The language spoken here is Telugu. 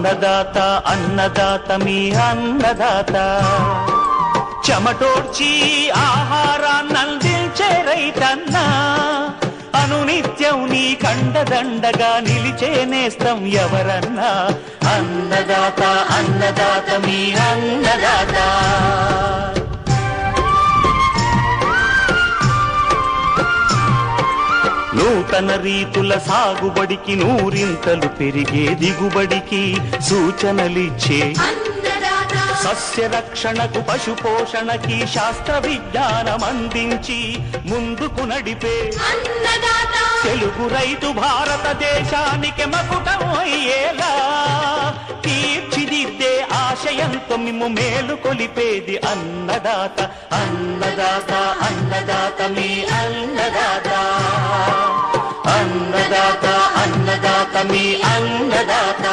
అన్నదాత అన్నదాత మీ అన్నదాత చెమటోడ్చి ఆహారాన్నందించే రైతన్నా అనునిత్యం నీ కండదండగా నిలిచే నేస్తం ఎవరన్నా అన్నదాత అన్నదాత మీ అన్నదాత నూతన రీతుల సాగుబడికి నూరింతలు పెరిగే దిగుబడికి సూచనలిచ్చే సస్య రక్షణకు పశు పోషణకి శాస్త్ర విజ్ఞానం అందించి ముందుకు నడిపే తెలుగు రైతు భారతదేశానికి మకుటం అయ్యేలా తీర్చిదిద్దే ఆశయంతో మిమ్ము మేలు కొలిపేది అన్నదాత అన్నదాత అన్నదాత మీ అన్నదాత అన్నదాత అన్నదాత మీ అన్నదాత